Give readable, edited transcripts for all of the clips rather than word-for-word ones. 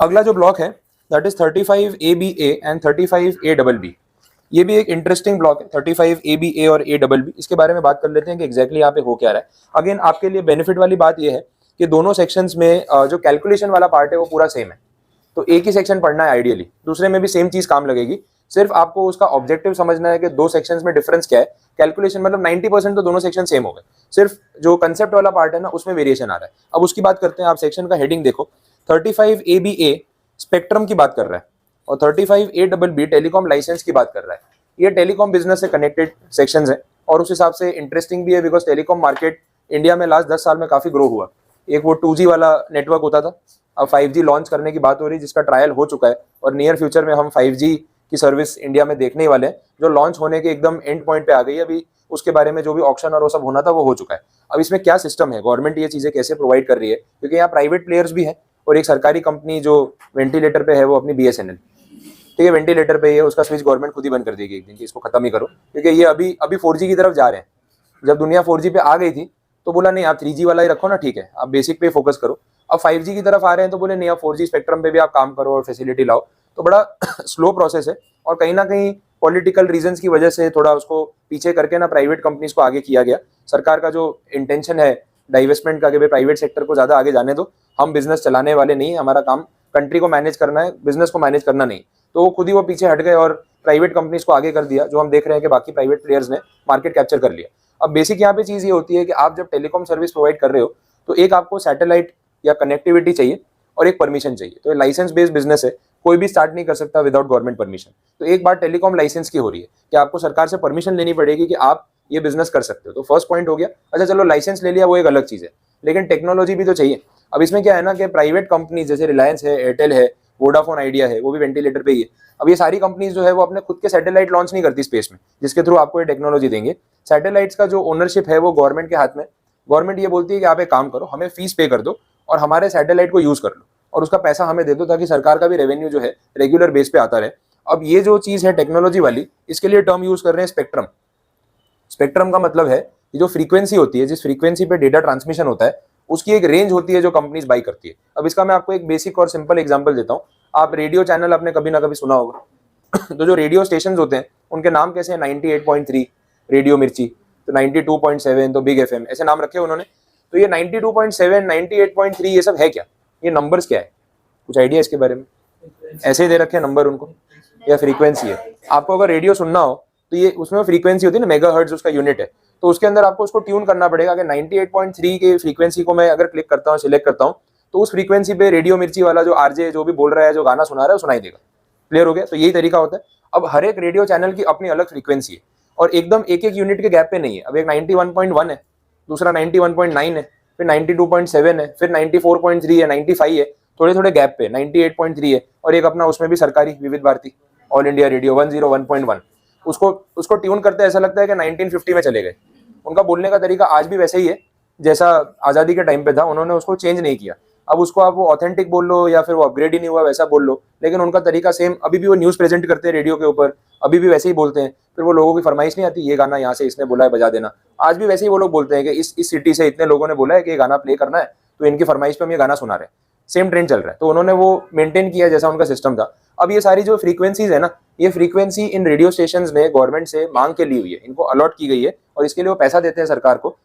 अगला जो ब्लॉक है that is 35ABA and 35ABB। ये भी एक इंटरेस्टिंग ब्लॉक है, 35ABA और ABB। इसके बारे में बात कर लेते हैं कि एग्जैक्टली यहाँ पे हो क्या रहा है। अगेन आपके लिए बेनिफिट वाली बात ये है कि दोनों सेक्शंस में जो कैलकुलेशन वाला पार्ट है वो पूरा सेम है, तो एक ही सेक्शन पढ़ना है आइडियली, दूसरे में भी सेम चीज काम लगेगी। सिर्फ आपको उसका ऑब्जेक्टिव समझना है कि दो सेक्शंस में डिफरेंस क्या है। कैलकुलेशन मतलब 90% तो दोनों सेक्शन सेम हो गए, सिर्फ जो कंसेप्ट वाला पार्ट है ना उसमें वेरिएशन आ रहा है। अब उसकी बात करते हैं। आप सेक्शन का हेडिंग देखो, 35ABA स्पेक्ट्रम की बात कर रहा है और 35ABB टेलीकॉम लाइसेंस की बात कर रहा है। ये टेलीकॉम बिजनेस से कनेक्टेड सेक्शंस है और उस हिसाब से इंटरेस्टिंग भी है बिकॉज टेलीकॉम मार्केट इंडिया में लास्ट 10 साल में काफी ग्रो हुआ। एक वो 2G वाला नेटवर्क होता था, अब 5G लॉन्च करने की बात हो रही है जिसका ट्रायल हो चुका है और नियर फ्यूचर में हम 5G की सर्विस इंडिया में देखने वाले हैं जो लॉन्च होने के एकदम एंड पॉइंट पे आ गई है। अभी उसके बारे में जो भी ऑक्शन और वो सब होना था वो हो चुका है। अब इसमें क्या सिस्टम है, गवर्नमेंट ये चीजें कैसे प्रोवाइड कर रही है, क्योंकि यहाँ प्राइवेट प्लेयर्स भी हैं और एक सरकारी कंपनी जो वेंटिलेटर पे है वो अपनी BSNL, ठीक है, वेंटिलेटर पे है, उसका स्विच गवर्नमेंट खुद ही बंद कर देगी एक दिन कि इसको खत्म ही करो, क्योंकि ये अभी 4G की तरफ जा रहे हैं। जब दुनिया 4G पे आ गई थी तो बोला नहीं आप 3G वाला ही रखो ना, ठीक है आप बेसिक पे फोकस करो। अब 5G की तरफ आ रहे हैं तो बोले नहीं आप 4G स्पेक्ट्रम पे भी आप काम करो और फैसिलिटी लाओ। तो बड़ा स्लो प्रोसेस है और कहीं ना कहीं पॉलिटिकल रीजंस की वजह से थोड़ा उसको पीछे करके ना प्राइवेट कंपनीज को आगे किया गया। सरकार का जो इंटेंशन है डाइवेस्टमेंट का कि भाई प्राइवेट सेक्टर को ज्यादा आगे जाने दो, हम बिजनेस चलाने वाले नहीं, हमारा काम कंट्री को मैनेज करना है, बिजनेस को मैनेज करना नहीं। तो खुद ही वो पीछे हट गए और प्राइवेट कंपनीज को आगे कर दिया, जो हम देख रहे हैं कि बाकी प्राइवेट प्लेयर्स ने मार्केट कैप्चर कर लिया। अब बेसिक यहाँ पे चीज ये होती है कि आप जब टेलीकॉम सर्विस प्रोवाइड कर रहे हो तो एक आपको सैटेलाइट या कनेक्टिविटी चाहिए और एक परमिशन चाहिए। तो ये लाइसेंस बेस्ड बिजनेस है, कोई भी स्टार्ट नहीं कर सकता विदाउट गवर्नमेंट परमिशन। तो एक बात टेलीकॉम लाइसेंस की हो रही है कि आपको सरकार से परमिशन लेनी पड़ेगी कि आप ये बिजनेस कर सकते हो। तो फर्स्ट पॉइंट हो गया। अच्छा चलो लाइसेंस ले लिया वो एक अलग चीज है, लेकिन टेक्नोलॉजी भी तो चाहिए। अब इसमें क्या है ना कि प्राइवेट कंपनी जैसे रिलायंस है, एयरटेल है, वोडाफोन आइडिया है, वो भी वेंटिलेटर पे ही है। अब ये सारी कंपनीज जो है वो अपने खुद के सैटेलाइट लॉन्च नहीं करती स्पेस में, जिसके थ्रू आपको ये टेक्नोलॉजी देंगे। सैटेलाइट्स का जो ओनरशिप है वो गवर्नमेंट के हाथ में। गवर्नमेंट ये बोलती है कि आप एक काम करो, हमें फीस पे कर दो और हमारे सैटेलाइट को यूज कर लो और उसका पैसा हमें दे दो ताकि सरकार का भी रेवेन्यू जो है रेगुलर बेस पे आता रहे। अब ये जो चीज है टेक्नोलॉजी वाली, इसके लिए टर्म यूज कर रहे हैं स्पेक्ट्रम। स्पेक्ट्रम का मतलब है कि जो फ्रीक्वेंसी होती है, जिस फ्रीक्वेंसी पे डेटा ट्रांसमिशन होता है, उसकी एक रेंज होती है जो कंपनीज बाई करती है। अब इसका मैं आपको एक बेसिक और सिंपल एग्जांपल देता हूँ। आप रेडियो चैनल आपने कभी ना कभी सुना होगा तो जो रेडियो स्टेशन होते हैं उनके नाम कैसे हैं, 98.3 रेडियो मिर्ची, तो 92.7 तो बिग FM, ऐसे नाम रखे उन्होंने। तो ये 92.7 98.3 ये सब है क्या, ये नंबर्स क्या है, कुछ आइडिया इसके बारे में? ऐसे ही दे रखे नंबर उनको, या फ्रीक्वेंसी है। आपको अगर रेडियो सुनना हो तो ये उसमें फ्रीक्वेंसी होती है ना, मेगाहर्ट्ज उसका यूनिट है, तो उसके अंदर आपको उसको ट्यून करना पड़ेगा। अगर 98.3 के फ्रीक्वेंसी को मैं अगर क्लिक करता हूँ, सिलेक्ट करता हूँ, तो उस फ्रीक्वेंसी पे रेडियो मिर्ची वाला जो आरजे जो भी बोल रहा है, जो गाना सुना रहा है, सुनाई देगा। क्लियर हो गया? तो यही तरीका होता है। अब हर एक रेडियो चैनल की अपनी अलग फ्रीक्वेंसी है और एकदम एक एक यूनिट के गैप पे नहीं है। अब एक 91.1 है, दूसरा 91.9 है, फिर 92.7 है, फिर 94.3 है, 95 है, थोड़े थोड़े गैप पे 98.3 है, और एक अपना उसमें भी सरकारी विविध भारती ऑल इंडिया रेडियो 101.1। उसको ट्यून करते ऐसा लगता है कि 1950 में चले गए। उनका बोलने का तरीका आज भी वैसे ही है जैसा आज़ादी के टाइम पे था, उन्होंने उसको चेंज नहीं किया। अब उसको आप वो ऑथेंटिक बोल लो या फिर वो अपग्रेड ही नहीं हुआ वैसा बोल लो, लेकिन उनका तरीका सेम। अभी भी वो न्यूज़ प्रेजेंट करते हैं रेडियो के ऊपर, अभी भी वैसे ही बोलते हैं। फिर वो लोगों की फरमाइश नहीं आती ये गाना यहाँ से इसने बोला है बजा देना, आज भी वैसे ही वो लोग बोलते हैं कि इस सिटी से इतने लोगों ने बोला है कि ये गाना प्ले करना है, तो इनकी फरमाइश पे हम ये गाना सुना रहे हैं। सेम ट्रेंड चल रहा है, तो उन्होंने वो मेंटेन किया जैसा उनका सिस्टम था। अब ये सारी जो फ्रीक्वेंसीज है ना, ये फ्रीक्वेंसी इन रेडियो स्टेशंस ने गवर्नमेंट से मांग के ली हुई है, इनको अलॉट की गई है और इसके लिए वो पैसा देते हैं सरकार को।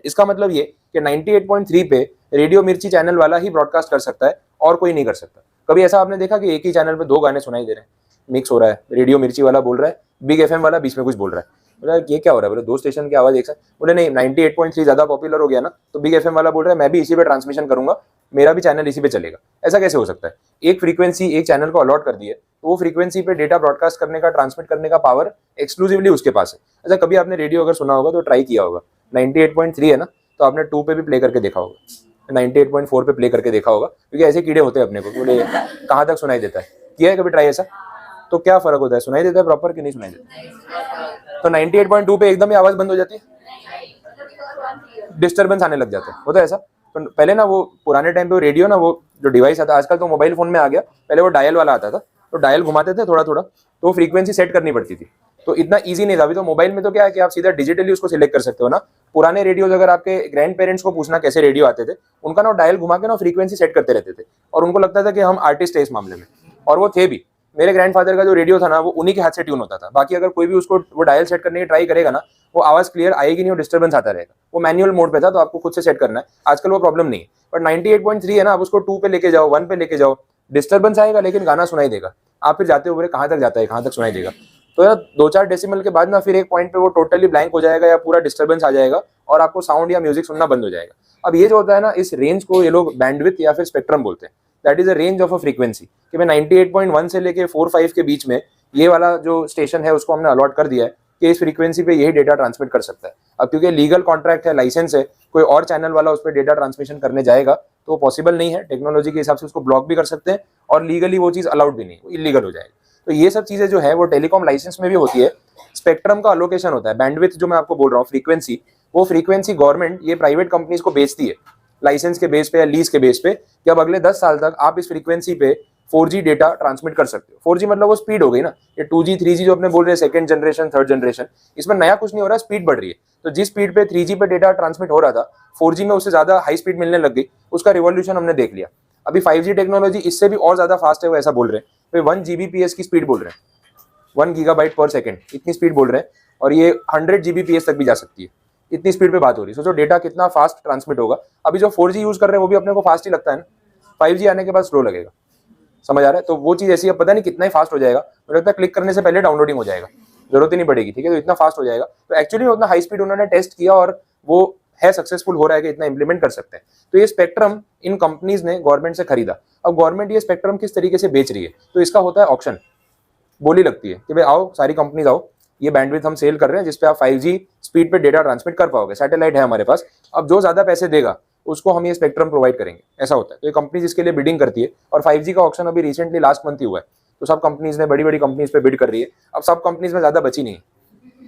इसका मतलब ये कि 98.3 पे रेडियो मिर्ची चैनल वाला ही ब्रॉडकास्ट कर सकता है और कोई नहीं कर सकता। कभी ऐसा आपने देखा कि एक ही चैनल पे दो गाने सुनाई दे रहे हैं, मिक्स हो रहा है, रेडियो मिर्ची वाला बोल रहा है, बिग FM वाला बीच में कुछ बोल रहा है? बोला ये क्या हो रहा है? बोले दो स्टेशन की आवाज एक साथ। बोले नहीं 98.3 ज्यादा पॉपुलर हो गया ना, तो बिग FM वाला बोल रहा है मैं भी इसी पे ट्रांसमिशन करूंगा, मेरा भी चैनल इसी पे चलेगा। ऐसा कैसे हो सकता है? एक फ्रीक्वेंसी एक चैनल को अलॉट कर दी है, तो वो फ्रीक्वेंसी पे डेटा ब्रॉडकास्ट करने का, ट्रांसमिट करने का पावर एक्सक्लूसिवली उसके पास है। अच्छा कभी आपने रेडियो अगर सुना होगा तो ट्राई किया होगा, 98.3 है ना, तो आपने 2 पे भी प्ले करके देखा होगा, 98.4 पे प्ले करके देखा होगा, क्योंकि ऐसे कीड़े होते हैं अपने को, बोले कहाँ तक सुनाई देता है। किया है कभी ट्राई ऐसा? तो क्या फर्क होता है, सुनाई देता है प्रॉपर कि नहीं सुनाई देता? तो 98.2 पे एकदम ही आवाज बंद हो जाती है, डिस्टर्बेंस आने लग जाता है, होता है ऐसा? तो पहले ना वो पुराने टाइम पे रेडियो ना, वो जो डिवाइस आता, आजकल तो मोबाइल फोन में आ गया, पहले वो डायल वाला आता था, तो डायल घुमाते थे थोड़ा थोड़ा, तो फ्रीक्वेंसी सेट करनी पड़ती थी। तो इतना ईजी नहीं था। अभी तो मोबाइल में तो क्या है कि आप सीधा डिजिटली उसको सिलेक्ट कर सकते हो ना। पुराने रेडियोज अगर आपके ग्रैंड पेरेंट्स को पूछना कैसे रेडियो आते थे, उनका ना डायल घुमा के ना फ्रीक्वेंसी सेट करते रहते थे और उनको लगता था कि हम आर्टिस्ट है इस मामले में, और वो थे भी। मेरे ग्रैंडफादर का जो रेडियो था ना वो उन्हीं के हाथ से ट्यून होता था। बाकी अगर कोई भी उसको वो डायल सेट करने की ट्राई करेगा ना, वो आवाज क्लियर आएगी नहीं और डिस्टर्बेंस आता रहेगा। वो मैनुअल मोड पे था तो आपको खुद से सेट करना है। आजकल वो प्रॉब्लम नहीं है। बट 98.3 है ना, आप उसको 2 पे लेके जाओ, 1 पे लेके जाओ, डिस्टर्बेंस आएगा लेकिन गाना सुनाई देगा। आप फिर जाते हो कहाँ तक जाता है, कहाँ तक सुनाई देगा। तो यार 2-4 डेसिमल के बाद ना फिर एक पॉइंट पे वो टोटली ब्लैंक हो जाएगा या पूरा डिस्टर्बेंस आ जाएगा और आपको साउंड या म्यूजिक सुनना बंद हो जाएगा। अब ये जो होता है ना, इस रेंज को ये लोग बैंडविड्थ या फिर स्पेक्ट्रम बोलते हैं। That is a range of a frequency कि मैं 98.1 से लेके 4-5 के बीच में ये वाला जो स्टेशन है उसको हमने अलॉट कर दिया है कि इस फ्रीक्वेंसी पे यही डेटा ट्रांसमिट कर सकता है। अब क्योंकि लीगल कॉन्ट्रैक्ट है, लाइसेंस है, कोई और चैनल वाला उस पर डेटा ट्रांसमिशन करने जाएगा तो पॉसिबल नहीं है। टेक्नोलॉजी के हिसाब से उसको ब्लॉक भी कर सकते हैं और लीगली वो चीज़ अलाउड भी नहीं, वो इलीगल हो जाएगी। तो ये सब चीज़ें जो है वो टेलीकॉम लाइसेंस में भी होती है। स्पेक्ट्रम का अलोकेशन होता है, बैंडविड्थ जो मैं आपको बोल रहा हूँ, फ्रीक्वेंसी, वो फ्रीक्वेंसी गवर्नमेंट ये प्राइवेट कंपनीज को बेचती है लाइसेंस के बेस पे या लीज के बेस पे कि अब अगले 10 साल तक आप इस फ्रीक्वेंसी पे 4G डेटा ट्रांसमिट कर सकते हो। 4G मतलब वो स्पीड हो गई ना, ये 2G 3G जो अपने बोल रहे हैं सेकंड जनरेशन थर्ड जनरेशन, इसमें नया कुछ नहीं हो रहा, स्पीड बढ़ रही है। तो जिस स्पीड पे 3G पे डेटा ट्रांसमिट हो रहा था, 4G में उससे ज्यादा हाई स्पीड मिलने लग गई। उसका रिवॉल्यूशन हमने देख लिया। अभी 5G टेक्नोलॉजी इससे भी और ज्यादा फास्ट है, वो ऐसा बोल रहे हैं। 1 Gbps की स्पीड बोल रहे हैं, 1 गीगाबाइट पर सेकेंड, इतनी स्पीड बोल रहे हैं। और ये 100 Gbps तक भी जा सकती है, इतनी स्पीड पे बात हो रही है। सोचो डेटा कितना फास्ट ट्रांसमिट होगा। अभी जो 4G यूज कर रहे हैं वो भी अपने को फास्ट ही लगता है ना, 5G आने के बाद स्लो लगेगा। समझ आ रहा है? तो वो चीज ऐसी है, पता नहीं कितना ही फास्ट हो जाएगा। मुझे लगता है क्लिक करने से पहले डाउनलोडिंग हो जाएगा, जरूरत ही नहीं पड़ेगी। ठीक है, तो इतना फास्ट हो जाएगा। तो एक्चुअली उतना हाई स्पीड उन्होंने टेस्ट किया और वो है सक्सेसफुल हो रहा है कि इतना इंप्लीमेंट कर सकते हैं। तो ये स्पेक्ट्रम इन कंपनीज ने गवर्नमेंट से खरीदा। अब गवर्नमेंट ये स्पेक्ट्रम किस तरीके से बेच रही है, तो इसका होता है ऑक्शन। बोली लगती है कि भाई आओ सारी कंपनीज आओ, ये बैंडविड्थ हम सेल कर रहे हैं जिसपे आप 5G स्पीड पे डेटा ट्रांसमिट कर पाओगे। सैटेलाइट है हमारे पास, अब जो ज्यादा पैसे देगा उसको हम ये स्पेक्ट्रम प्रोवाइड करेंगे, ऐसा होता है। तो ये कंपनीज इसके लिए बिडिंग करती है और 5G का ऑक्शन अभी रिसेंटली लास्ट मंथ ही हुआ है। तो सब कंपनीज ने बड़ी बड़ी कंपनीज पे बिड कर रही है। अब सब कंपनीज में ज्यादा बची नहीं,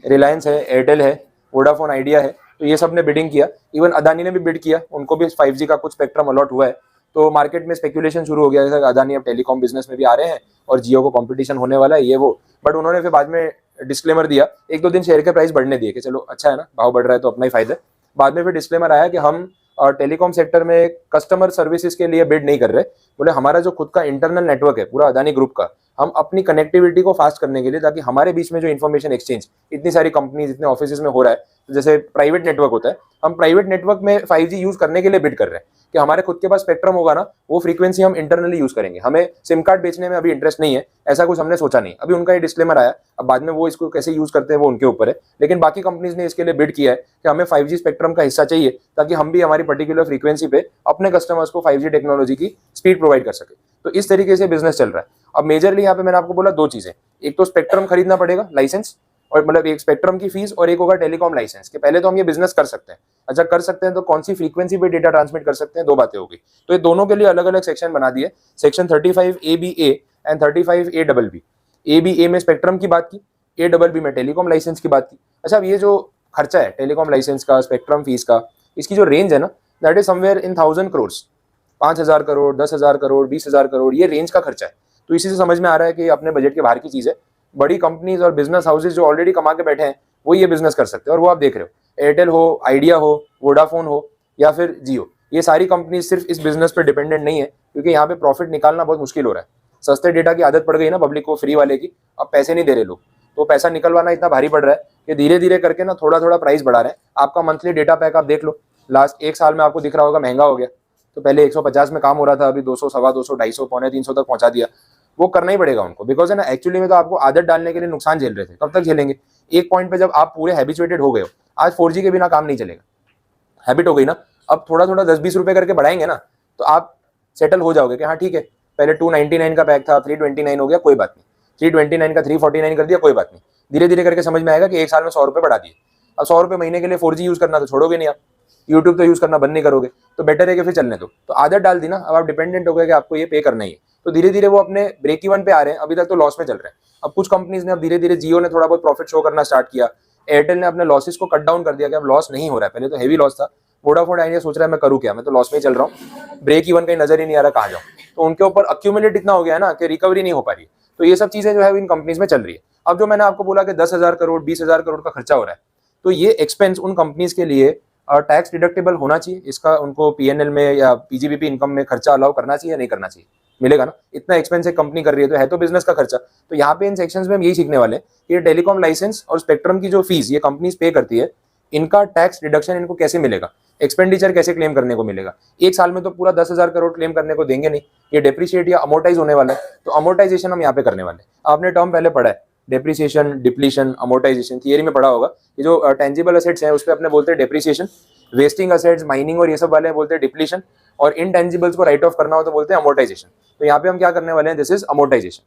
रिलायंस है, एयरटेल है, वोडाफोन आइडिया है, तो ये सब ने बिडिंग किया। इवन अदानी ने भी बिड किया, उनको भी 5G का कुछ स्पेक्ट्रम अलॉट हुआ है। तो मार्केट में स्पेकुलेशन शुरू हो गया है, अदानी अब टेलीकॉम बिजनेस में भी आ रहे हैं और जियो को कंपटीशन होने वाला है, ये वो। बट उन्होंने फिर बाद में डिस्क्लेमर दिया, 1-2 दिन शेयर के प्राइस बढ़ने दिए कि चलो अच्छा है ना, भाव बढ़ रहा है तो अपना ही फायदा है। बाद में फिर डिस्क्लेमर आया कि हम टेलीकॉम सेक्टर में कस्टमर सर्विसेज के लिए बिड नहीं कर रहे। बोले हमारा जो खुद का इंटरनल नेटवर्क है पूरा अदानी ग्रुप का, हम अपनी कनेक्टिविटी को फास्ट करने के लिए, ताकि हमारे बीच में जो इन्फॉर्मेशन एक्सचेंज इतनी सारी कंपनीज इतने ऑफिस में हो रहा है, तो जैसे प्राइवेट नेटवर्क होता है, हम प्राइवेट नेटवर्क में 5G यूज करने के लिए बिड कर रहे हैं कि हमारे खुद के पास स्पेक्ट्रम होगा ना, वो फ्रीक्वेंसी हम इंटरनली यूज करेंगे। हमें सिम कार्ड बेचने में अभी इंटरेस्ट नहीं है, ऐसा कुछ हमने सोचा नहीं। अभी उनका ये डिस्क्लेमर आया, अब बाद में वो इसको कैसे यूज करते हैं वो उनके ऊपर है। लेकिन बाकी कंपनीज ने इसके लिए बिड किया है कि हमें 5G स्पेक्ट्रम का हिस्सा चाहिए, ताकि हम भी हमारी पर्टिकुलर फ्रीक्वेंसी पे अपने कस्टमर्स को 5G टेक्नोलॉजी की स्पीड प्रोवाइड कर सके। तो इस तरीके से बिजनेस चल रहा है। अब मेजरली यहाँ पे मैंने आपको बोला 2 चीजें, एक तो स्पेक्ट्रम खरीदना पड़ेगा लाइसेंस, और मतलब एक स्पेक्ट्रम की फीस, और एक होगा टेलीकॉम लाइसेंस के पहले तो हम ये बिजनेस कर सकते हैं। अच्छा कर सकते हैं तो कौन सी फ्रीक्वेंसी पे डेटा ट्रांसमिट कर सकते हैं, 2 बातें होगी। तो ये दोनों के लिए अलग अलग सेक्शन बना दिए, section 35ABA and 35ABB। ABA में स्पेक्ट्रम की बात की, ABB में टेलीकॉम लाइसेंस की बात की। अच्छा अब ये जो खर्चा है टेलीकॉम लाइसेंस का, स्पेक्ट्रम फीस का, इसकी जो रेंज है ना, that is somewhere in 1000 crore, 5000 crore, 10,000 crore, 20,000 crore, ये रेंज का खर्चा है। तो इसी से समझ में आ रहा है कि अपने बजट के बाहर की चीज है। बड़ी कंपनीज और बिजनेस हाउसेज जो ऑलरेडी कमा के बैठे हैं वो ये बिजनेस कर सकते हैं, और वो आप देख रहे हो, एयरटेल हो, आइडिया हो, वोडाफोन हो या फिर जियो, ये सारी कंपनीज सिर्फ इस बिजनेस पे डिपेंडेंट नहीं है, क्योंकि यहाँ पे प्रॉफिट निकालना बहुत मुश्किल हो रहा है। सस्ते डेटा की आदत पड़ गई ना पब्लिक को, फ्री वाले की, अब पैसे नहीं दे रहे लोग, तो पैसा निकलवाना इतना भारी पड़ रहा है कि धीरे धीरे करके ना थोड़ा थोड़ा प्राइस बढ़ा रहे हैं। आपका मंथली डेटा पैक आप देख लो, लास्ट 1 साल में आपको दिख रहा होगा महंगा हो गया। तो पहले 150 में काम हो रहा था, अभी 200, 250, 250, 350 तक पहुंचा दिया। वो करना ही पड़ेगा उनको, बिकॉज है ना, एक्चुअली में तो आपको आदत डालने के लिए नुकसान झेल रहे थे, कब तक झेलेंगे? एक पॉइंट पे जब आप पूरे हैबिचुएटेड हो गए हो, आज 4G के बिना काम नहीं चलेगा, हैबिट हो गई ना। अब थोड़ा थोड़ा 10-20 रुपए करके बढ़ाएंगे ना, तो आप सेटल हो जाओगे कि हाँ ठीक है, पहले 299 का पैक था, 329 हो गया, कोई बात नहीं, 329 का 349 कर दिया, कोई बात नहीं। धीरे धीरे करके समझ में आएगा कि 1 साल में 100 रुपए बढ़ा दिए। अब 100 रुपए महीने के लिए 4G यूज करना तो छोड़ोगे नहीं आप, यूट्यूब तो यूज करना बंद नहीं करोगे, तो बेटर है कि फिर चलने दो। तो आदत डाल दी ना, अब आप डिपेंडेंट हो गए कि आपको ये पे करना ही है। तो धीरे धीरे वो अपने ब्रेक इवन पे आ रहे हैं, अभी तक तो लॉस में चल रहे हैं। अब कुछ कंपनीज ने अब धीरे धीरे, जियो ने थोड़ा बहुत प्रॉफिट शो करना स्टार्ट किया, एयरटेल ने अपने लॉसेस को कट डाउन कर दिया कि अब लॉस नहीं हो रहा है, पहले तो हेवी लॉस था। वोडाफोन आइडिया सोच रहा है मैं करूँ क्या, मैं तो लॉस में ही चल रहा हूँ, ब्रेक इवन कहीं नजर ही नहीं आ रहा, कहाँ जाऊँ। तो उनके ऊपर अक्यूमुलेट इतना हो गया है ना कि रिकवरी नहीं हो पा रही है। तो ये सब चीजें जो है इन कंपनीज में चल रही है। अब जो मैंने आपको बोला कि 10,000 करोड़ 20,000 करोड़ का खर्चा हो रहा है, तो ये एक्सपेंस उन कंपनीज के लिए टैक्स डिडक्टेबल होना चाहिए, इसका उनको पीएनएल में या पीजीबीपी इनकम में खर्चा अलाउ करना चाहिए या नहीं करना चाहिए, मिलेगा ना। इतना एक्सपेंस एक कंपनी कर रही है तो बिजनेस का खर्चा। तो यहाँ पे इन सेक्शंस में हम यही सीखने वाले हैं कि टेलीकॉम लाइसेंस और स्पेक्ट्रम की जो फीस ये कंपनीज पे करती है, इनका टैक्स डिडक्शन इनको कैसे मिलेगा, एक्सपेंडिचर कैसे क्लेम करने को मिलेगा। एक साल में तो पूरा 10,000 करोड़ क्लेम करने को देंगे नहीं, ये डेप्रिशिएट या अमोर्टाइज होने वाला है, तो अमोर्टाइजेशन हम यहाँ पे करने वाले हैं। आपने टर्म पहले पढ़ा है, डेप्रिसिएशन, डिप्लीशन, अमोर्टाइजेशन, थियरी में पढ़ा होगा। ये जो टेंजिबल असेट्स हैं उस पर अपने बोलते हैं डेप्रिसिएशन, वेस्टिंग असेट्स, माइनिंग और ये सब वाले बोलते हैं डिप्लीशन, और इनटेंजिबल्स को राइट ऑफ करना हो तो बोलते हैं अमोर्टाइजेशन। तो यहाँ पे हम क्या करने वाले हैं, दिस इज अमोर्टाइजेशन।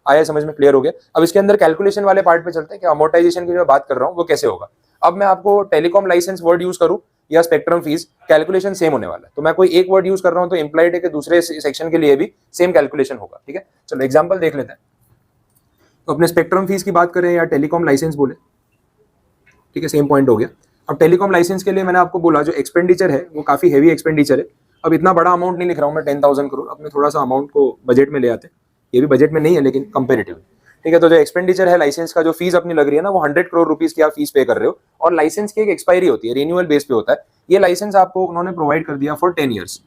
आया समझ में, क्लियर हो गया। अब इसके अंदर कैलकुलेशन वाले पार्ट पे चलते हैं कि अमोर्टाइजेशन की जो बात कर रहा हूँ वो कैसे होगा। अब मैं आपको टेलीकॉम लाइसेंस वर्ड यूज करूँ या स्पेक्ट्रम फीस, कैलकुलेशन सेम होने वाला है। तो मैं कोई एक वर्ड यूज कर रहा हूँ तो इंप्लाइड है कि दूसरे सेक्शन के लिए भी सेम कैलकुलेशन होगा, ठीक है। चलो एग्जाम्पल देख लेते हैं। तो अपने स्पेक्ट्रम फीस की बात करें या टेलीकॉम लाइसेंस बोले, ठीक है, सेम पॉइंट हो गया। अब टेलीकॉम लाइसेंस के लिए मैंने आपको बोला जो एक्सपेंडिचर है वो काफी हेवी एक्सपेंडिचर है। अब इतना बड़ा अमाउंट नहीं लिख रहा हूँ मैं 10,000 करोड़, अपने थोड़ा सा अमाउंट को बजट में ले आते हैं, ये भी बजट में नहीं है लेकिन कंपेरेटिव, ठीक है। तो जो एक्सपेंडिचर है लाइसेंस का, जो फीस अपनी लग रही है ना, वो 100 करोड़ रुपीज की आप फीस पे कर रहे हो, और लाइसेंस की एक एक्सपायरी होती है, रिन्यूअल बेस पे होता है। ये लाइसेंस आपको उन्होंने प्रोवाइड कर दिया फॉर 10 ईयर्स,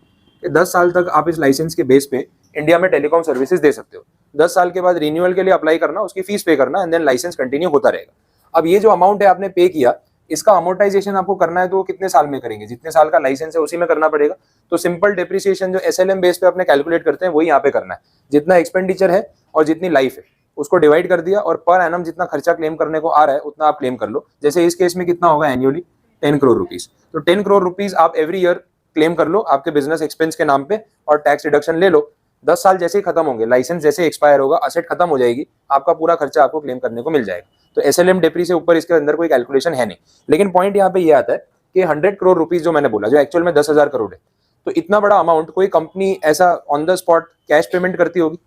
10 साल तक आप इस लाइसेंस के बेस पे इंडिया में टेलीकॉम सर्विसेज दे सकते हो। 10 साल के बाद रिन्यूअल के लिए अप्लाई करना, उसकी फीस पे करना, एंड देन लाइसेंस कंटिन्यू होता रहेगा। अब ये जो अमाउंट है आपने पे किया, इसका अमोर्टाइजेशन आपको करना है तो वो कितने साल में करेंगे, जितने साल का लाइसेंस है उसी में करना पड़ेगा। तो सिंपल डेप्रिसिएशन जो एसएलएम बेस पे अपने कैलकुलेट करते हैं वही यहाँ पे करना है। जितना एक्सपेंडिचर है और जितनी लाइफ है उसको डिवाइड कर दिया, और पर एनम जितना खर्चा क्लेम करने को आ रहा है उतना आप क्लेम कर लो। जैसे इस केस में कितना होगा एनुअली, 10 करोड़ रुपीज। तो 10 करोड़ रुपीज आप एवरी ईयर क्लेम कर लो आपके बिजनेस एक्सपेंस के नाम पे, और टैक्स रिडक्शन ले लो। 10 साल जैसे ही खत्म होंगे, लाइसेंस जैसे एक्सपायर होगा, असेट खत्म हो जाएगी, आपका पूरा खर्चा आपको क्लेम करने को मिल जाएगा। तो एसएलएम डेप्री से ऊपर इसके अंदर कोई कैलकुलेशन है नहीं। लेकिन पॉइंट यहाँ पे ये आता है कि 100 करोड़ रुपीज जो मैंने बोला, जो एक्चुअल में 10,000 करोड़ है, तो इतना बड़ा अमाउंट कोई कंपनी ऐसा on the spot cash payment करती होगी,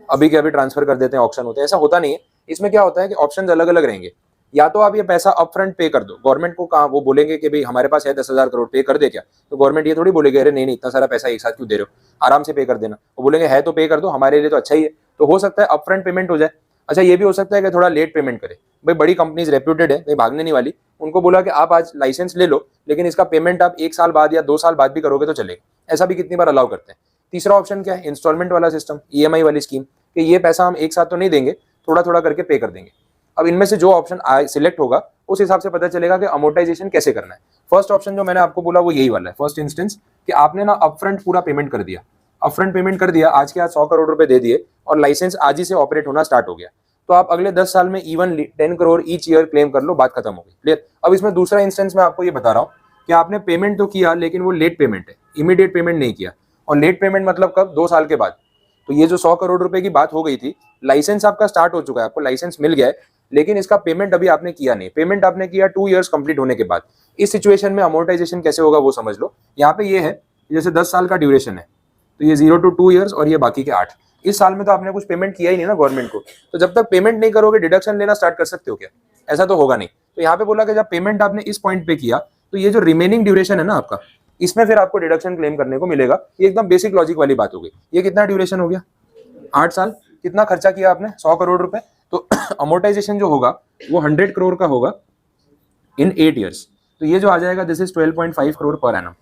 अभी के अभी ट्रांसफर कर देते हैं, ऑप्शन होते हैं, ऐसा होता नहीं है। इसमें क्या होता है कि ऑप्शन अलग अलग रहेंगे। या तो आप ये पैसा अपफ्रंट पे कर दो, गवर्नमेंट को कहा, वो बोलेंगे कि भाई हमारे पास है 10,000 करोड़, पे कर दे क्या, तो गवर्नमेंट ये थोड़ी बोलेगी अरे नहीं नहीं इतना सारा पैसा एक साथ क्यों दे रहे हो, आराम से पे कर देना। वो बोलेंगे है तो पे कर दो, हमारे लिए तो अच्छा ही है। तो हो सकता है अपफ्रंट पेमेंट हो जाए। अच्छा, ये भी हो सकता है कि थोड़ा लेट पेमेंट करे। भाई बड़ी कंपनीज रेप्यूटेड है, भाई भागने नहीं वाली, उनको बोला कि आप आज लाइसेंस ले लो, लेकिन इसका पेमेंट आप 1 साल बाद या 2 साल बाद भी करोगे तो चलेगा। ऐसा भी कितनी बार अलाउ करते हैं। तीसरा ऑप्शन क्या है, इंस्टॉलमेंट वाला सिस्टम, ईएमआई वाली स्कीम, कि ये पैसा हम एक साथ तो नहीं देंगे, थोड़ा थोड़ा करके पे कर देंगे। अब इनमें से जो ऑप्शन सिलेक्ट होगा उस हिसाब से पता चलेगा कि अमोर्टाइजेशन कैसे करना है। फर्स्ट ऑप्शन जो मैंने आपको बोला वो यही वाला है, फर्स्ट इंस्टेंस, कि आपने ना अपफ्रंट पूरा पेमेंट कर दिया, अपफ्रंट पेमेंट कर दिया, आज के आज 100 करोड़ रुपए दे दिए और लाइसेंस आज ही से ऑपरेट होना स्टार्ट हो गया, तो आप अगले 10 साल में evenly 10 crore each year claim कर लो, बात खत्म हो गई, क्लियर। अब इसमें दूसरा इंस्टेंस मैं आपको ये बता रहा हूँ कि आपने पेमेंट तो किया लेकिन वो लेट पेमेंट है, इमीडिएट पेमेंट नहीं किया। और लेट पेमेंट मतलब कब, 2 साल के बाद। तो ये जो 100 करोड़ रुपए की बात हो गई थी, लाइसेंस आपका स्टार्ट हो चुका है, आपको लाइसेंस मिल गया है, लेकिन इसका पेमेंट अभी आपने किया नहीं, पेमेंट आपने किया 2 इयर्स कंप्लीट होने के बाद। इस सिचुएशन में अमोर्टाइजेशन कैसे होगा वो समझ लो। यहाँ पे ये है, जैसे 10 साल का ड्यूरेशन है, तो ये 0 to 2 इयर्स और ये बाकी के 8। इस साल में तो आपने कुछ पेमेंट किया ही नहीं ना गवर्नमेंट को, तो जब तक पेमेंट नहीं करोगे डिडक्शन लेना स्टार्ट कर सकते हो क्या, ऐसा तो होगा नहीं। तो यहाँ पे बोला कि जब पेमेंट आपने इस पॉइंट पे किया, तो ये जो रिमेनिंग ड्यूरेशन है ना आपका, इसमें फिर आपको डिडक्शन क्लेम करने को मिलेगा। ये एकदम बेसिक लॉजिक वाली बात हो गई। ये कितना ड्यूरेशन हो गया, 8 साल। कितना खर्चा किया आपने, 100 करोड़ रुपए, तो अमोर्टाइजेशन जो होगा वो 100 करोड़ का होगा इन 8 इयर्स। तो ये जो आ जाएगा this is 12.5 crore per annum.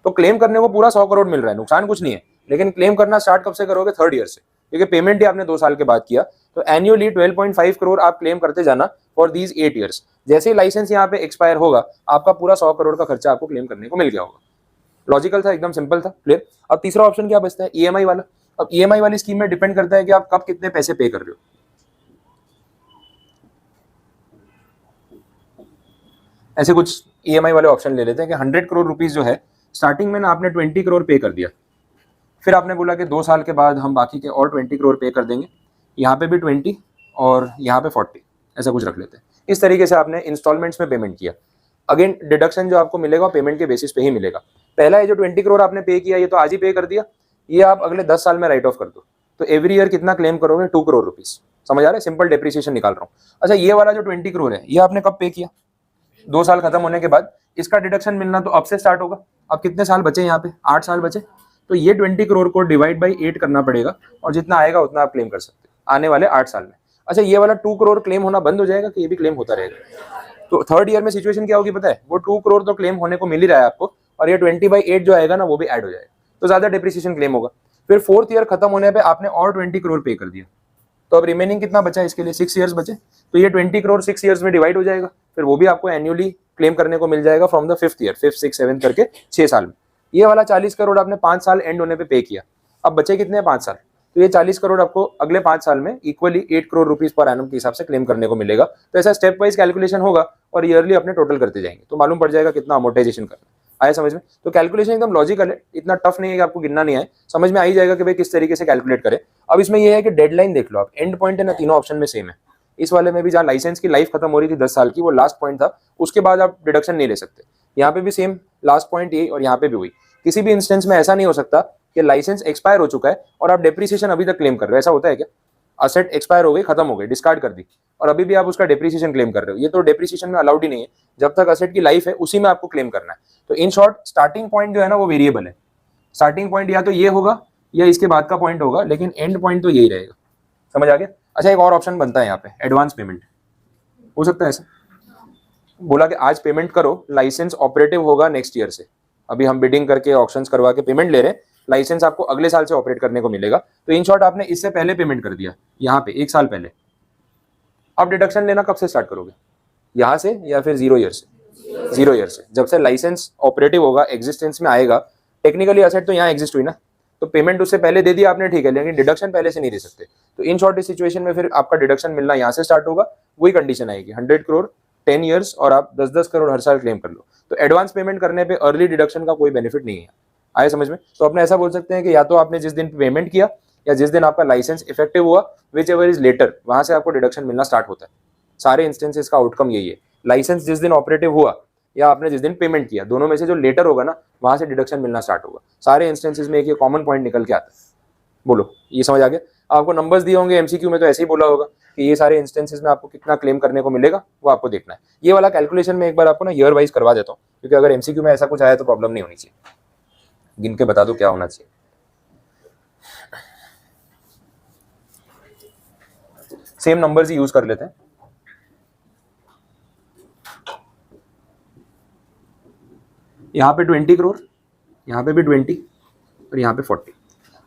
तो क्लेम करने को पूरा 100 करोड़ मिल रहा है, नुकसान कुछ नहीं है। लेकिन क्लेम करना स्टार्ट कब से करोगे, 3rd ईयर से, क्योंकि पेमेंट ही आपने 2 साल के बाद किया। तो एनुअली 12.5 करोड़ आप क्लेम करते जाना फॉर दीज 8 इयर्स। जैसे ही लाइसेंस यहाँ पे एक्सपायर होगा, आपका पूरा 100 करोड़ का खर्चा आपको क्लेम करने को मिल गया होगा। लॉजिकल था, एकदम सिंपल था, क्लियर। अब तीसरा ऑप्शन क्या बचता है, ईएमआई वाला। अब ईएमआई वाली स्कीम में डिपेंड करता है कि आप कब कितने पैसे पे कर रहे हो। ऐसे कुछ ईएमआई वाले ऑप्शन ले लेते हैं कि 100 करोड़ रुपीस जो है, स्टार्टिंग में ना आपने 20 करोड़ पे कर दिया, फिर आपने बोला कि 2 साल के बाद हम बाकी के और 20 करोड़ पे कर देंगे, यहाँ पे भी 20 और यहाँ पे 40, ऐसा कुछ रख लेते हैं। इस तरीके से आपने इंस्टॉलमेंट्स में पेमेंट किया। अगेन डिडक्शन जो आपको मिलेगा पेमेंट के बेसिस पे ही मिलेगा। पहला ये जो 20 करोड़ आपने पे किया, ये तो आज ही पे कर दिया, ये आप अगले 10 साल में राइट ऑफ कर दो, तो एवरी ईयर कितना क्लेम करोगे, 2 करोड़ रुपीस। समझ आ रहा है, सिंपल डेप्रिसिएशन निकाल रहा हूँ। अच्छा, ये वाला जो 20 करोड़ है, ये आपने कब पे किया, 2 साल खत्म होने के बाद। इसका डिडक्शन मिलना तो अब से स्टार्ट होगा। अब कितने साल बचे यहाँ पे, 8 साल बचे, तो ये 20 करोड़ को डिवाइड बाई 8 करना पड़ेगा, और जितना आएगा उतना आप क्लेम कर सकते हो आने वाले 8 साल में। अच्छा ये वाला 2 करोड़ क्लेम होना बंद हो जाएगा कि ये भी क्लेम होता रहेगा? तो थर्ड ईयर में सिचुएशन क्या होगी पता है, वो 2 करोड़ तो क्लेम होने को मिल ही रहा है आपको, और ये 20/8 जो आएगा ना वो भी ऐड हो जाएगा, तो ज्यादा डिप्रिसिएशन क्लेम होगा। फिर फोर्थ ईयर खत्म होने पे आपने और 20 करोड़ पे कर दिया, तो अब रिमेनिंग कितना बचा इसके लिए, 6 ईयर्स बचे, तो ये 20 करोड़ 6 ईयर्स में डिवाइड हो जाएगा, फिर वो भी आपको एनुअली क्लेम करने को मिल जाएगा from the 5th year, 5th 6th 7th करके 6 साल में। ये वाला 40 करोड़ आपने 5 साल एंड होने पे पे किया, अब बचे कितने 5 साल, तो ये 40 करोड़ आपको अगले 5 साल में equally 8 crore rupees per annum के हिसाब से क्लेम करने को मिलेगा। तो ऐसा स्टेप वाइज कैलकुलेशन होगा और ईयरली अपने टोटल करते जाएंगे, तो मालूम पड़ जाएगा कितना अमोर्टाइजेशन करना है। आया समझ में? तो कैलकुलेशन एकदम लॉजिकल है, इतना टफ नहीं है कि आपको गिनना नहीं है, समझ में आ ही जाएगा कि भाई किस तरीके से कैलकुलेट करें। अब इसमें यह है कि डेडलाइन देख लो आप, एंड पॉइंट है ना तीनों ऑप्शन में सेम है। इस वाले में भी जहाँ लाइसेंस की लाइफ खत्म हो रही थी 10 साल की, वो लास्ट पॉइंट था, उसके बाद आप डिडक्शन नहीं ले सकते। यहाँ पे भी सेम लास्ट पॉइंट ये, और यहाँ पे भी वही। किसी भी इंस्टेंस में ऐसा नहीं हो सकता कि लाइसेंस एक्सपायर हो चुका है और आप डेप्रिसिएशन अभी तक क्लेम कर रहे हो, ऐसा होता है क्या? असेट एक्सपायर हो गई, खत्म हो गई, डिस्कार्ड कर दी, और अभी भी आप उसका डेप्रिसिएशन क्लेम कर रहे हो, ये तो डेप्रिसिएशन में अलाउड ही नहीं है। जब तक असेट की लाइफ है उसी में आपको क्लेम करना है। तो इन शॉर्ट स्टार्टिंग पॉइंट जो है ना वो वेरिएबल है, स्टार्टिंग पॉइंट या तो ये होगा या इसके बाद का पॉइंट होगा, लेकिन एंड पॉइंट तो यही रहेगा। समझ आ गया? अच्छा एक और ऑप्शन बनता है यहाँ पे, एडवांस पेमेंट हो सकता है ऐसा, बोला कि आज पेमेंट करो, लाइसेंस ऑपरेटिव होगा नेक्स्ट ईयर से, अभी हम बिडिंग करके ऑप्शंस करवा के पेमेंट ले रहे हैं, लाइसेंस आपको अगले साल से ऑपरेट करने को मिलेगा। तो इन शॉर्ट आपने इससे पहले पेमेंट कर दिया यहाँ पे 1 साल पहले, अब डिडक्शन लेना कब से स्टार्ट करोगे, यहाँ से या फिर 0 ईयर से? 0 ईयर से, जब से लाइसेंस ऑपरेटिव होगा, एग्जिस्टेंस में आएगा। टेक्निकली असेट तो यहाँ एग्जिस्ट हुई ना, तो पेमेंट उससे पहले दे दिया आपने, ठीक है, लेकिन डिडक्शन पहले से नहीं दे सकते। तो इन शॉर्ट इस सिचुएशन में फिर आपका डिडक्शन मिलना यहाँ से स्टार्ट होगा, वही कंडीशन आएगी 100 करोड़ 10 ईयर्स और आप 10-10 करोड़ हर साल क्लेम कर लो। तो एडवांस पेमेंट करने पे अर्ली डिडक्शन का कोई बेनिफिट नहीं है। आए समझ में? तो अपने ऐसा बोल सकते हैं कि या तो आपने जिस दिन पेमेंट किया या जिस दिन आपका लाइसेंस इफेक्टिव हुआ, विच एवर इज लेटर, वहां से आपको डिडक्शन मिलना स्टार्ट होता है। सारे इंस्टेंसेस का आउटकम यही है, लाइसेंस जिस दिन ऑपरेटिव हुआ या आपने जिस दिन पेमेंट किया, दोनों में से जो लेटर होगा ना वहां से डिडक्शन मिलना स्टार्ट होगा। सारे इंस्टेंसेस में एक ये कॉमन पॉइंट निकल के आता है। बोलो ये समझ आ गया? आपको नंबर्स दिए होंगे एमसीक्यू में, तो ऐसे ही बोला होगा कि ये सारे इंस्टेंसेस में आपको कितना क्लेम करने को मिलेगा, वो आपको देखना है। ये वाला कैलकुलेशन में एक बार आपको ना ईयर वाइज करवा देता हूँ, क्योंकि अगर एमसीक्यू में ऐसा कुछ आया तो प्रॉब्लम नहीं होनी चाहिए। गिन के बता दो क्या होना चाहिए। सेम नंबर्स ही यूज कर लेते हैं। यहाँ पे 20 करोड़, यहाँ पे भी 20 और यहाँ पे 40।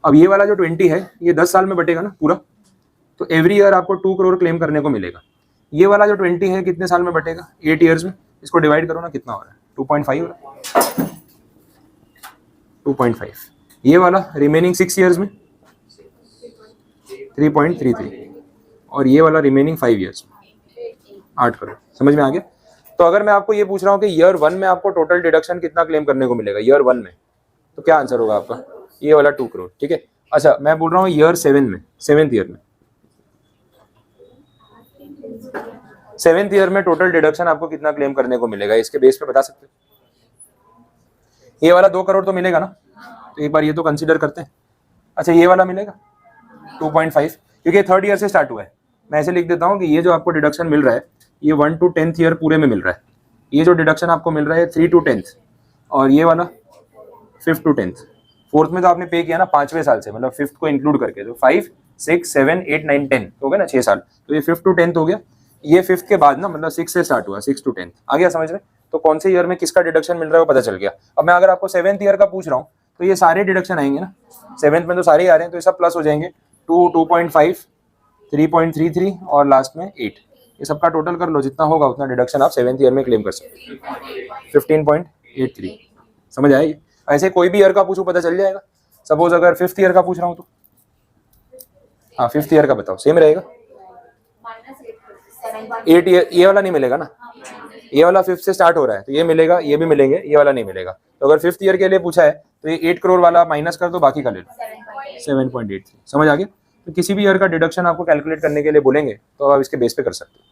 अब ये वाला जो 20 है ये 10 साल में बटेगा ना पूरा, तो एवरी ईयर आपको 2 करोड़ क्लेम करने को मिलेगा। ये वाला जो 20 है कितने साल में बटेगा? 8 ईयर्स में। इसको डिवाइड करो ना, कितना हो रहा है? 2.5 हो रहा है, 2.5। ये वाला रिमेनिंग 6 ईयर्स में 3.33, और ये वाला रिमेनिंग 5 ईयर्स में 8 करोड़। समझ में आ गया? तो अगर मैं आपको ये पूछ रहा हूँ कि ईयर 1 में आपको टोटल डिडक्शन कितना क्लेम करने को मिलेगा ईयर 1 में, तो क्या आंसर होगा आपका? ये वाला 2 करोड़। ठीक है। अच्छा मैं बोल रहा हूँ ईयर 7 में, 7th ईयर में, 7th ईयर में टोटल डिडक्शन आपको कितना क्लेम करने को मिलेगा, इसके बेस पे बता सकते हैं? ये वाला 2 करोड़ तो मिलेगा ना, तो एक बार ये तो कंसीडर करते हैं। अच्छा ये वाला मिलेगा 2.5, क्योंकि 3rd ईयर से स्टार्ट हुआ है। मैं ऐसे लिख देता हूँ कि ये जो आपको डिडक्शन मिल रहा है ये 1 to 10th ईयर पूरे में मिल रहा है। ये जो डिडक्शन आपको मिल रहा है 3 to 10th, और ये वाला 5th to 10th। 4th में तो आपने पे किया ना 5वें साल से, मतलब 5th को इंक्लूड करके, तो 5, 6, 7, 8, 9, 10 हो गया ना, 6 साल। तो ये 5th to 10th हो गया। ये 5th के बाद ना, मतलब 6 से स्टार्ट हुआ, 6 to 10th आ गया समझ में? तो कौन से ईयर में किसका डिडक्शन मिल रहा है वो पता चल गया। अब मैं अगर आपको 7th ईयर का पूछ रहा हूँ तो ये सारे डिडक्शन आएंगे ना, 7th में तो सारे ही आ रहे हैं, तो ये सब प्लस हो जाएंगे। 2, 2.5, 3.33 और लास्ट में 8, ये सबका टोटल कर लो, जितना होगा उतना डिडक्शन आप 7th ईयर में क्लेम कर सकते हैं। 15.83। समझ आएगी? ऐसे कोई भी ईयर का पूछो पता चल जाएगा। सपोज अगर 5th ईयर का पूछ रहा हूँ तो, हाँ 5th ईयर का बताओ, सेम रहेगा। 8 ईयर, ये वाला नहीं मिलेगा ना, ये वाला 5th से स्टार्ट हो रहा है तो ये मिलेगा, ये भी मिलेंगे, ये वाला नहीं मिलेगा। तो अगर 5th ईयर के लिए पूछा है तो ये 8 करोड़ वाला माइनस कर दो, बाकी का ले लो 7.83। समझ आ गया? तो किसी भी ईयर का डिडक्शन आपको कैलकुलेट करने के लिए बोलेंगे तो आप इसके बेस पे कर सकते हो।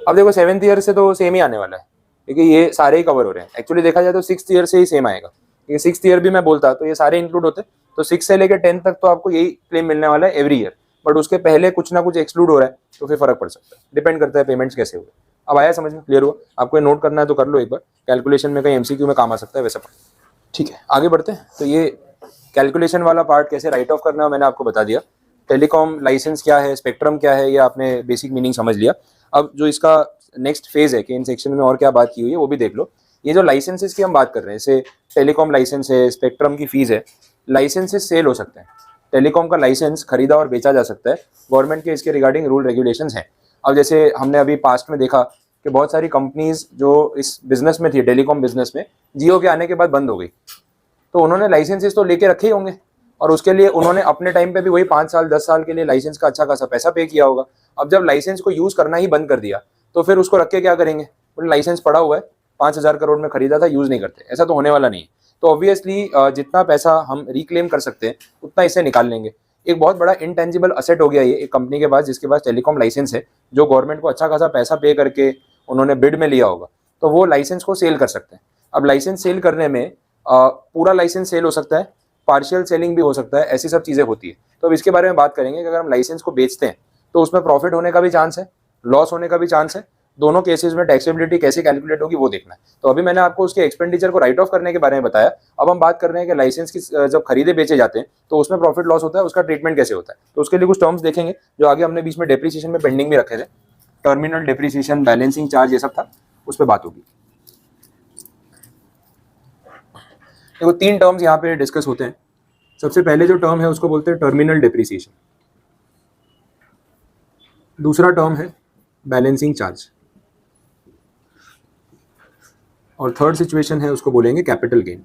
अब देखो 7th ईयर से तो सेम ही आने वाला है, क्योंकि ये सारे ही कवर हो रहे हैं। एक्चुअली देखा जाए तो 6th ईयर से ही सेम आएगा, क्योंकि 6th ईयर भी मैं बोलता तो ये सारे इंक्लूड होते, तो 6 से लेकर 10 तक तो आपको यही क्लेम मिलने वाला है एवरी ईयर। बट उसके पहले कुछ ना कुछ एक्सक्लूड हो रहा है तो फिर फर्क पड़ सकता है, डिपेंड करता है पेमेंट्स कैसे हुए। अब आया समझ में? क्लियर हुआ? आपको नोट करना है तो कर लो एक बार, कैलकुलेशन में कहीं एमसीक्यू में काम आ सकता है वैसा। ठीक है आगे बढ़ते हैं। तो ये कैलकुलेशन वाला पार्ट कैसे राइट ऑफ करना है मैंने आपको बता दिया। टेलीकॉम लाइसेंस क्या है, स्पेक्ट्रम क्या है, ये आपने बेसिक मीनिंग समझ लिया। अब जो इसका नेक्स्ट फेज है कि इन सेक्शन में और क्या बात की हुई है वो भी देख लो। ये जो लाइसेंसेस की हम बात कर रहे हैं, जैसे टेलीकॉम लाइसेंस है, स्पेक्ट्रम की फीस है, लाइसेंसेस सेल हो सकते हैं। टेलीकॉम का लाइसेंस खरीदा और बेचा जा सकता है, गवर्नमेंट के इसके रिगार्डिंग रूल रेगुलेशंस हैं। अब जैसे हमने अभी पास्ट में देखा कि बहुत सारी कंपनीज जो इस बिजनेस में थी, टेलीकॉम बिजनेस में, जियो के आने के बाद बंद हो गई, तो उन्होंने लाइसेंसेस तो लेके रखे ही होंगे और उसके लिए उन्होंने अपने टाइम पे भी वही 5 साल 10 साल के लिए लाइसेंस का अच्छा खासा पैसा पे किया होगा। अब जब लाइसेंस को यूज करना ही बंद कर दिया तो फिर उसको रख के क्या करेंगे? लाइसेंस पड़ा हुआ है, 5,000 करोड़ में खरीदा था, यूज नहीं करते, ऐसा तो होने वाला नहीं है। तो ऑब्वियसली जितना पैसा हम रिक्लेम कर सकते हैं उतना इससे निकाल लेंगे। एक बहुत बड़ा इंटेंजिबल असेट हो गया ये एक कंपनी के पास जिसके पास टेलीकॉम लाइसेंस है, जो गवर्नमेंट को अच्छा खासा पैसा पे करके उन्होंने बिड में लिया होगा, तो वो लाइसेंस को सेल कर सकते हैं। अब लाइसेंस सेल करने में पूरा लाइसेंस सेल हो सकता है, पार्शियल सेलिंग भी हो सकता है, ऐसी सब चीज़ें होती है। तो अब इसके बारे में बात करेंगे कि अगर हम लाइसेंस को बेचते हैं तो उसमें प्रॉफिट होने का भी चांस है, लॉस होने का भी चांस है। दोनों केसेस में टैक्सेबिलिटी कैसे कैलकुलेट होगी वो देखना है। तो अभी मैंने आपको उसके एक्सपेंडिचर को राइट ऑफ करने के बारे में बताया। अब हम बात कर रहे हैं कि लाइसेंस की जब खरीदे बेचे जाते हैं तो उसमें प्रॉफिट लॉस होता है, उसका ट्रीटमेंट कैसे होता है। तो उसके लिए कुछ टर्म्स देखेंगे जो आगे हमने बीच में डेप्रिसिएशन में पेंडिंग भी रखे थे। टर्मिनल डेप्रिसिएशन, बैलेंसिंग चार्ज, ये सब था, उस पर बात होगी। देखो 3 टर्म्स यहाँ पे डिस्कस होते हैं। सबसे पहले जो टर्म है उसको बोलते हैं टर्मिनल डेप्रिसिएशन, दूसरा टर्म है बैलेंसिंग चार्ज, और थर्ड सिचुएशन है उसको बोलेंगे कैपिटल गेन।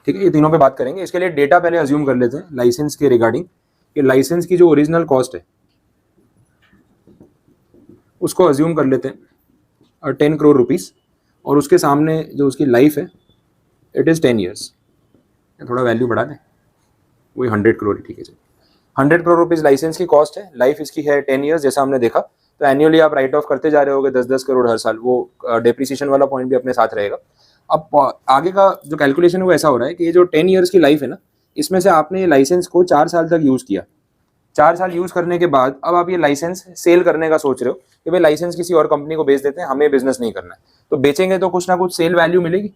ठीक है, ये तीनों पे बात करेंगे। इसके लिए डेटा पहले अज्यूम कर लेते हैं लाइसेंस के रिगार्डिंग कि लाइसेंस की जो ओरिजिनल कॉस्ट है उसको अज्यूम कर लेते हैं 10 करोड़ रुपीस, और उसके सामने जो उसकी लाइफ है इट इज़ 10 ईयर्स। थोड़ा वैल्यू बढ़ा दें, वही 100 करोड़, ठीक है। 100 करोड़ रुपीज़ लाइसेंस की कॉस्ट है, लाइफ इसकी है 10 ईयर्स जैसा हमने देखा। तो एनुअली आप राइट ऑफ करते जा रहे होगे 10-10 करोड़ हर साल, वो डेप्रिसिएशन वाला पॉइंट भी अपने साथ रहेगा। अब आगे का जो कैलकुलेशन है वो ऐसा हो रहा है कि ये जो 10 ईयर्स की लाइफ है ना, इसमें से आपने ये लाइसेंस को 4 साल तक यूज़ किया। 4 साल यूज़ करने के बाद अब आप ये लाइसेंस सेल करने का सोच रहे हो कि भाई लाइसेंस किसी और कंपनी को बेच देते हैं, हमें बिजनेस नहीं करना है। तो बेचेंगे तो कुछ ना कुछ सेल वैल्यू मिलेगी।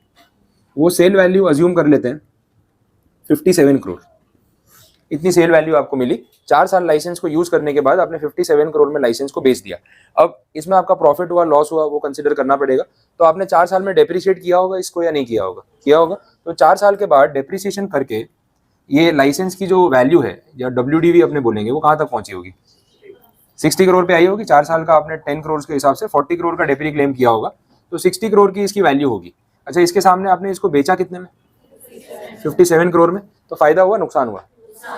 वो सेल वैल्यू अज्यूम कर लेते हैं 57 करोड़। इतनी सेल वैल्यू आपको मिली। 4 साल लाइसेंस को यूज करने के बाद आपने 57 करोड़ में लाइसेंस को बेच दिया। अब इसमें आपका प्रॉफिट हुआ, लॉस हुआ, वो कंसिडर करना पड़ेगा। तो आपने 4 साल में डेप्रिशिएट किया होगा इसको या नहीं किया होगा? किया होगा। तो 4 साल के बाद डेप्रिसिएशन करके ये लाइसेंस की जो वैल्यू है या WDV अपने बोलेंगे, वो कहाँ तक पहुंची होगी? 60 करोड़ पे आई होगी। 4 साल का आपने 10 करोड़ के हिसाब से 40 करोड़ का डेप्री क्लेम किया होगा, तो 60 करोड़ की इसकी वैल्यू होगी। अच्छा, इसके सामने आपने इसको बेचा कितने में? 57 करोड़ में। तो फायदा हुआ, नुकसान हुआ?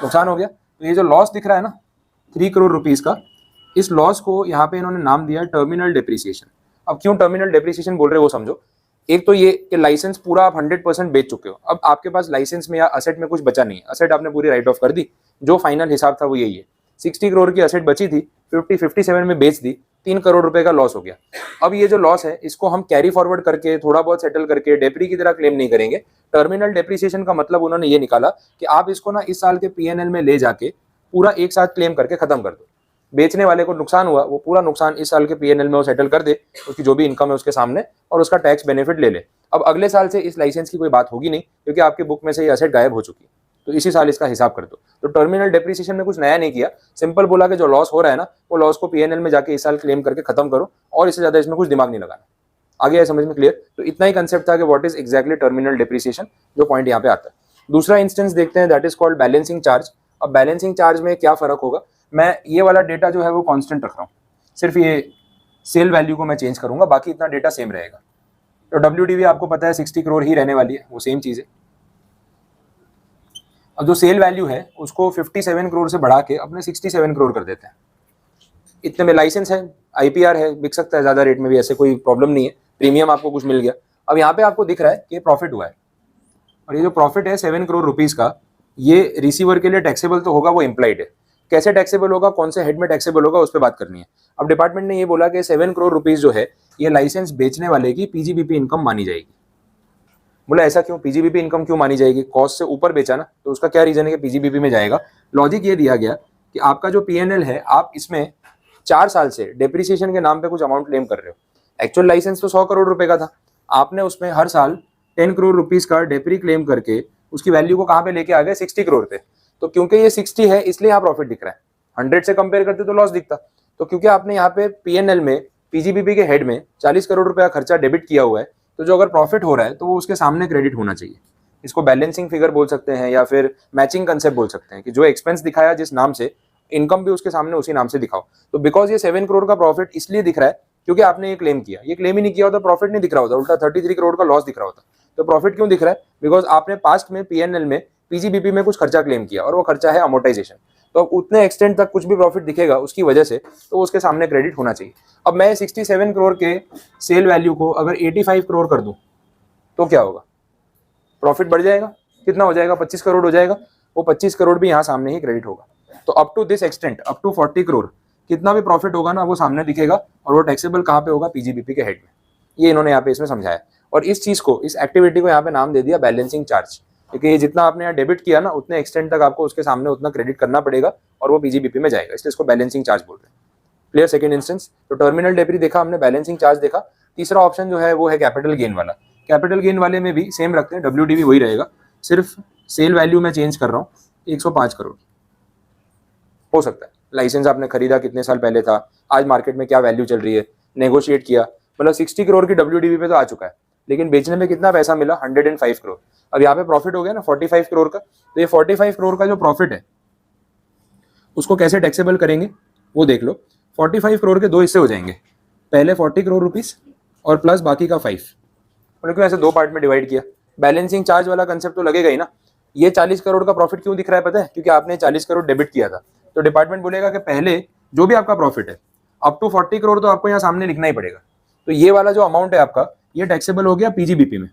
नुकसान हो गया। तो ये जो लॉस दिख रहा है ना 3 करोड़ रुपीस का, इस लॉस को यहाँ पे इन्होंने नाम दिया टर्मिनल डेप्रिसिएशन। अब क्यों टर्मिनल डेप्रिसिएशन बोल रहे हो वो समझो। एक तो ये कि लाइसेंस पूरा आप 100% बेच चुके हो, अब आपके पास लाइसेंस में या असेट में कुछ बचा नहीं है, असेट आपने पूरी राइट ऑफ कर दी, जो फाइनल हिसाब था वो यही है। 60 करोड़ की असेट बची थी, 57 में बेच दी, 3 करोड़ रुपए का लॉस हो गया। अब ये जो लॉस है इसको हम कैरी फॉरवर्ड करके थोड़ा बहुत सेटल करके डेप्री की तरह क्लेम नहीं करेंगे। टर्मिनल डेप्रिसिएशन का मतलब उन्होंने ये निकाला कि आप इसको ना इस साल के PNL में ले जाके पूरा एक साथ क्लेम करके खत्म कर दो। बेचने वाले को नुकसान हुआ, वो पूरा नुकसान इस साल के PNL में वो सेटल कर दे, उसकी जो भी इनकम है उसके सामने, और उसका टैक्स बेनिफिट ले ले। अब अगले साल से इस लाइसेंस की कोई बात होगी नहीं, क्योंकि आपकी बुक में से ये असेट गायब हो चुकी है, तो इसी साल इसका हिसाब कर दो। तो टर्मिनल डेप्रिसिएशन में कुछ नया नहीं किया, सिंपल बोला कि जो लॉस हो रहा है ना, वो लॉस को PNL में जाके इस साल क्लेम करके खत्म करो, और इससे ज्यादा इसमें कुछ दिमाग नहीं लगाना। आगे है समझ में? क्लियर? तो इतना ही कंसेप्ट था कि what is exactly terminal depreciation, जो पॉइंट यहाँ पे आता है। दूसरा इंस्टेंस देखते हैं, that is called balancing charge. अब बैलेंसिंग चार्ज में क्या फर्क होगा? मैं ये वाला डेटा जो है वो कांस्टेंट रख रहा हूँ, सिर्फ ये सेल वैल्यू को मैं चेंज करूंगा, बाकी इतना डेटा सेम रहेगा। तो WDV आपको पता है 60 करोड़ ही रहने वाली है, वो सेम चीज़ है। अब जो सेल वैल्यू है उसको 57 करोड़ से बढ़ा के अपने 67 करोड़ कर देते हैं। इतने में लाइसेंस है, IPR है, बिक सकता है ज़्यादा रेट में भी, ऐसे कोई प्रॉब्लम नहीं है, प्रीमियम आपको कुछ मिल गया। अब यहाँ पे आपको दिख रहा है कि प्रॉफिट हुआ है, और ये जो प्रॉफिट है 7 करोड़ रुपीज़ का, ये रिसीवर के लिए टैक्सेबल तो होगा, वो इम्प्लाइड है। कैसे टैक्सेबल होगा, कौन से हेड में टैक्सेबल होगा, उस पर बात करनी है। अब डिपार्टमेंट ने ये बोला कि 7 करोड़ रुपीज़ जो है ये लाइसेंस बेचने वाले की PGBP इनकम मानी जाएगी। बोला ऐसा क्यों? PGBP इनकम क्यों मानी जाएगी? कॉस्ट से ऊपर बेचा ना, तो उसका क्या रीजन है कि PGBP में जाएगा। लॉजिक ये दिया गया कि आपका जो PNL है, आप इसमें 4 साल से डेप्रिसिएशन के नाम पे कुछ अमाउंट क्लेम कर रहे हो। एक्चुअल लाइसेंस तो 100 करोड़ रुपए का था, आपने उसमें हर साल 10 करोड़ रुपीस का डेप्री क्लेम करके उसकी वैल्यू को कहाँ पे लेके आ गए 60 करोड़ पे। तो क्योंकि ये 60 है इसलिए यहाँ प्रॉफिट दिख रहा है, 100 से कंपेयर करते तो लॉस दिखता। तो क्योंकि आपने यहाँ पे पीएनएल में पीजीबीपी के हेड में 40 करोड़ रुपए का खर्चा डेबिट किया हुआ है, तो जो अगर प्रॉफिट हो रहा है तो वो उसके सामने क्रेडिट होना चाहिए। इसको बैलेंसिंग फिगर बोल सकते हैं या फिर मैचिंग कंसेप्ट बोल सकते हैं कि जो एक्सपेंस दिखाया जिस नाम से, इनकम भी उसके सामने उसी नाम से दिखाओ। तो बिकॉज ये 7 करोड़ का प्रॉफिट इसलिए दिख रहा है क्योंकि आपने ये क्लेम किया, ये क्लेम ही नहीं किया होता प्रॉफिट नहीं दिख रहा होता, उल्टा 33 करोड़ का लॉस दिख रहा होता। तो प्रॉफिट क्यों दिख रहा है? बिकॉज आपने पास्ट में पीएनएल में पीजीबीपी में कुछ खर्चा क्लेम किया और वो खर्चा है अमोर्टाइजेशन। तो अब उतने एक्सटेंट तक कुछ भी प्रॉफिट दिखेगा उसकी वजह से, तो उसके सामने क्रेडिट होना चाहिए। अब मैं 67 करोड़ के सेल वैल्यू को अगर 85 करोड़ कर दूं तो क्या होगा? प्रॉफिट बढ़ जाएगा, कितना हो जाएगा? 25 करोड़ हो जाएगा। वो 25 करोड़ भी यहाँ सामने ही क्रेडिट होगा। तो up to this extent, up to 40 crore कितना भी प्रॉफिट होगा ना वो सामने दिखेगा, और वो टैक्सेबल कहाँ पे होगा? पीजीबीपी के हेड में। ये इन्होंने यहाँ पे इसमें समझाया, और इस चीज को, इस एक्टिविटी को यहाँ पे नाम दे दिया बैलेंसिंग चार्ज, क्योंकि ये जितना आपने यहाँ डेबिट किया ना उतने एक्सटेंट तक आपको उसके सामने उतना क्रेडिट करना पड़ेगा और वो पीजीबीपी में जाएगा, इसलिए इसको बैलेंसिंग चार्ज बोल रहे हैं। क्लियर? Second instance. तो टर्मिनल डेब्री देखा हमने, बैलेंसिंग चार्ज देखा। तीसरा ऑप्शन जो है वो है कैपिटल गेन वाला। कैपिटल गेन वाले में भी सेम रखते हैं, डब्ल्यूडीवी वही रहेगा, सिर्फ सेल वैल्यू में चेंज कर रहा हूँ, 105 करोड़ हो सकता है। लाइसेंस आपने खरीदा कितने साल पहले था, आज मार्केट में क्या वैल्यू चल रही है, नेगोशिएट किया, मतलब 60 करोड़ की डब्ल्यूडीवी पे तो आ चुका है, लेकिन बेचने में कितना पैसा मिला? 105 करोड़। अब यहाँ पे प्रॉफिट हो गया ना 45 करोड़ का। तो ये 45 करोड़ का जो प्रॉफिट है उसको कैसे टैक्सेबल करेंगे वो देख लो। 45 करोड़ के दो हिस्से हो जाएंगे, पहले 40 करोड़ रुपीस और प्लस बाकी का 5। मैंने क्यों ऐसे दो पार्ट में डिवाइड किया? बैलेंसिंग चार्ज वाला कंसेप्ट तो लगेगा ही ना। ये 40 करोड़ का प्रॉफिट क्यों दिख रहा है पता है? क्योंकि आपने 40 करोड़ डेबिट किया था। तो डिपार्टमेंट बोलेगा कि पहले जो भी आपका प्रॉफिट है अप टू 40 करोड़ तो आपको यहाँ सामने लिखना ही पड़ेगा। तो ये वाला जो अमाउंट है आपका, ये टैक्सेबल हो गया पीजीबीपी में।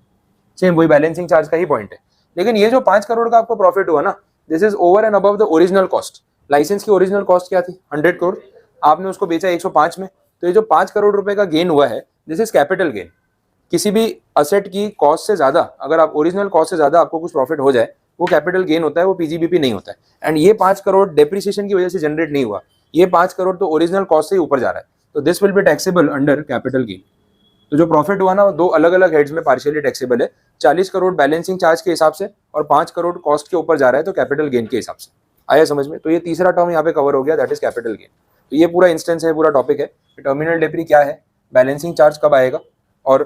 सेम वही बैलेंसिंग चार्ज का ही पॉइंट है। लेकिन ये जो 5 करोड़ का आपको प्रॉफिट हुआ ना, this is over and above the original cost. License की ओरिजिनल कॉस्ट क्या थी? 100 करोड़। आपने उसको बेचा 105 में, तो ये जो 5 करोड़ रुपए का गेन हुआ है, दिस इज कैपिटल गेन। किसी भी असेट की कॉस्ट से ज्यादा, अगर आप ओरिजिनल कॉस्ट से ज्यादा आपको कुछ प्रॉफिट हो जाए, वो कैपिटल गेन होता है, वो पीजीबीपी नहीं होता है। एंड ये 5 करोड़ डेप्रिसिएशन की वजह से जनरेट नहीं हुआ, ये 5 करोड़ तो ओरिजिनल कॉस्ट से ही ऊपर जा रहा है। तो this will be taxable under capital gain. तो जो प्रॉफिट हुआ ना वो दो अलग अलग हेड्स में पार्शियली टैक्सेबल है। 40 करोड़ बैलेंसिंग चार्ज के हिसाब से और 5 करोड़ कॉस्ट के ऊपर जा रहा है, तो कैपिटल गेन के हिसाब से। आया समझ में? तो ये तीसरा टर्म यहाँ पे कवर हो गया, दैट इज कैपिटल गेन। तो ये पूरा इंस्टेंस है, पूरा टॉपिक है। टर्मिनल डेप्री क्या है, बैलेंसिंग चार्ज कब आएगा, और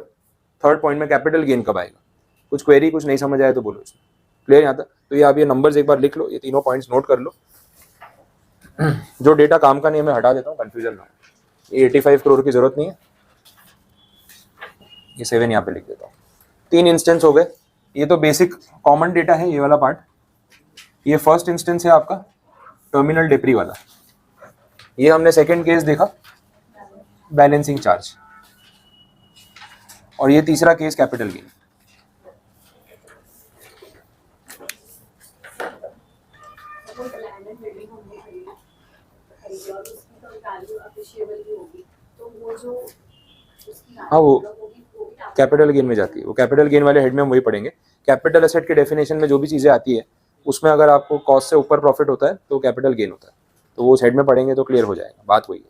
थर्ड पॉइंट में कैपिटल गेन कब आएगा। कुछ क्वेरी, कुछ नहीं समझ आया तो बोलो। क्लियर यहाँ तक? तो ये आप ये नंबर्स एक बार लिख लो, ये तीनों पॉइंट्स नोट कर लो। जो डेटा काम का नहीं है मैं हटा देता हूँ, कंफ्यूजन ना हो। ये 85 करोड़ की जरूरत नहीं है, ये 7 यहाँ पे लिख देता हूँ। 3 इंस्टेंस हो गए। ये तो बेसिक कॉमन डेटा है ये वाला पार्ट। ये फर्स्ट इंस्टेंस है आपका टर्मिनल डेप्री वाला। ये हमने सेकंड केस देखा बैलेंसिंग चार्ज, और ये तीसरा केस कैपिटल गेन। हाँ वो कैपिटल गेन में जाती है, वो कैपिटल गेन वाले हेड में हम वही पढ़ेंगे। कैपिटल एसेट की डेफिनेशन में जो भी चीजें आती है उसमें अगर आपको कॉस्ट से ऊपर प्रॉफिट होता है तो कैपिटल गेन होता है, तो वो उस हेड में पढ़ेंगे तो क्लियर हो जाएगा, बात वही है।